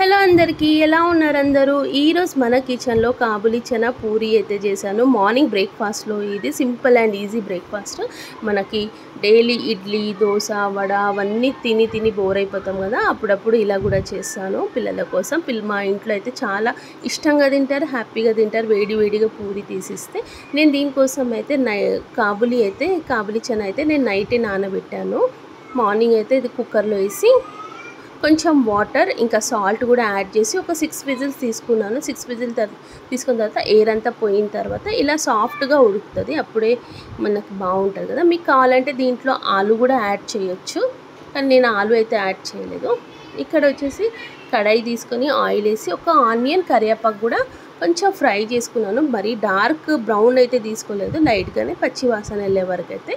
Hello అందరికీ, ఎలా ఉన్నారు అందరూ? ఈరోజు మన కిచెన్లో కాబులి చనా పూరి అయితే చేశాను. మార్నింగ్ బ్రేక్ఫాస్ట్లో ఇది సింపుల్ అండ్ ఈజీ బ్రేక్ఫాస్ట్. మనకి డైలీ ఇడ్లీ, దోశ, వడ అవన్నీ తిని బోర్ అయిపోతాం కదా, అప్పుడప్పుడు ఇలా కూడా చేస్తాను పిల్లల కోసం. మా ఇంట్లో అయితే చాలా ఇష్టంగా తింటారు, హ్యాపీగా తింటారు. వేడిగా పూరి తీసిస్తే నేను దీనికోసం అయితే కాబులి చనా అయితే నేను నైటే నానబెట్టాను. మార్నింగ్ అయితే ఇది కుక్కర్లో వేసి కొంచెం వాటర్ ఇంకా సాల్ట్ కూడా యాడ్ చేసి ఒక 6 విజిల్స్ తీసుకున్నాను. 6 విజిల్ తీసుకున్న తర్వాత ఎయిర్ అంతా పోయిన తర్వాత ఇలా సాఫ్ట్గా ఉడుకుతుంది. అప్పుడే మనకు బాగుంటుంది కదా. మీకు కావాలంటే దీంట్లో ఆలు కూడా యాడ్ చేయొచ్చు, కానీ నేను ఆలు అయితే యాడ్ చేయలేదు. ఇక్కడ వచ్చేసి కడాయి తీసుకొని ఆయిల్ వేసి ఒక ఆనియన్, కరివేపాకు కూడా కొంచెం ఫ్రై చేసుకున్నాను. మరీ డార్క్ బ్రౌన్ అయితే తీసుకోలేదు, లైట్గానే పచ్చి వాసన వెళ్ళే వరకు అయితే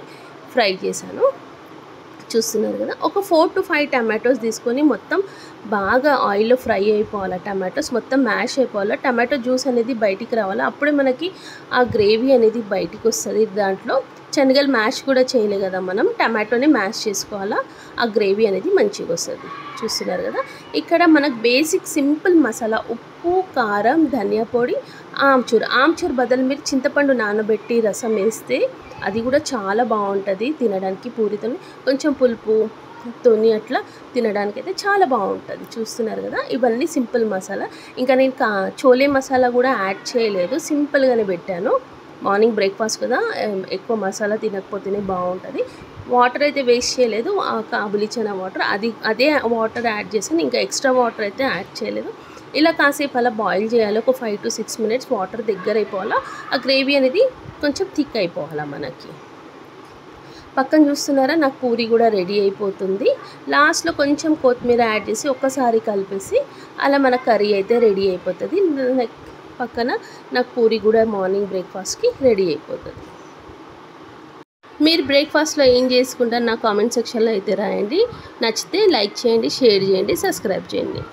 ఫ్రై చేశాను. చూస్తున్నారు కదా. ఒక 4 to 5 టమాటోస్ తీసుకొని మొత్తం బాగా ఆయిల్లో ఫ్రై అయిపోవాలి. టమాటోస్ మొత్తం మ్యాష్ అయిపోవాలి. టమాటో జ్యూస్ అనేది బయటికి రావాలి, అప్పుడే మనకి ఆ గ్రేవీ అనేది బయటికి వస్తుంది. దాంట్లో శనగలు మ్యాష్ కూడా చేయలే కదా మనం, టమాటోని మ్యాష్ చేసుకోవాలా, ఆ గ్రేవీ అనేది మంచిగా వస్తుంది. చూస్తున్నారు కదా. ఇక్కడ మనకు బేసిక్ సింపుల్ మసాలా ఉప్పు, కారం, ధనియా పొడి, ఆమ్చూర్ బదులు మీరు చింతపండు నానబెట్టి రసం వేస్తే అది కూడా చాలా బాగుంటుంది తినడానికి. పూరితో కొంచెం పులుపుతోని అట్లా తినడానికి అయితే చాలా బాగుంటుంది. చూస్తున్నారు కదా. ఇవన్నీ సింపుల్ మసాలా. ఇంకా నేను చోలే మసాలా కూడా యాడ్ చేయలేదు, సింపుల్గానే పెట్టాను. మార్నింగ్ బ్రేక్ఫాస్ట్ కదా, ఎక్కువ మసాలా తినకపోతేనే బాగుంటుంది. వాటర్ అయితే వేస్ట్ చేయలేదు, ఆ కాబులి చనా వాటర్ అదే వాటర్ యాడ్ చేశాను. ఇంకా ఎక్స్ట్రా వాటర్ అయితే యాడ్ చేయలేదు. ఇలా కాసేపు అలా బాయిల్ చేయాలి. ఒక 5 to 6 minutes వాటర్ దగ్గర అయిపోవాలా, ఆ గ్రేవీ అనేది కొంచెం థిక్ అయిపోవాలా మనకి. పక్కన చూస్తున్నారా, నాకు పూరి కూడా రెడీ అయిపోతుంది. లాస్ట్లో కొంచెం కొత్తిమీర యాడ్ చేసి ఒక్కసారి కలిపేసి అలా మన కర్రీ అయితే రెడీ అయిపోతుంది. పక్కన నాకు పూరి కూడా మార్నింగ్ బ్రేక్ఫాస్ట్కి రెడీ అయిపోతుంది. మీరు బ్రేక్ఫాస్ట్లో ఏం చేసుకుంటారు నా కామెంట్ సెక్షన్లో అయితే రాయండి. నచ్చితే లైక్ చేయండి, షేర్ చేయండి, సబ్స్క్రైబ్ చేయండి.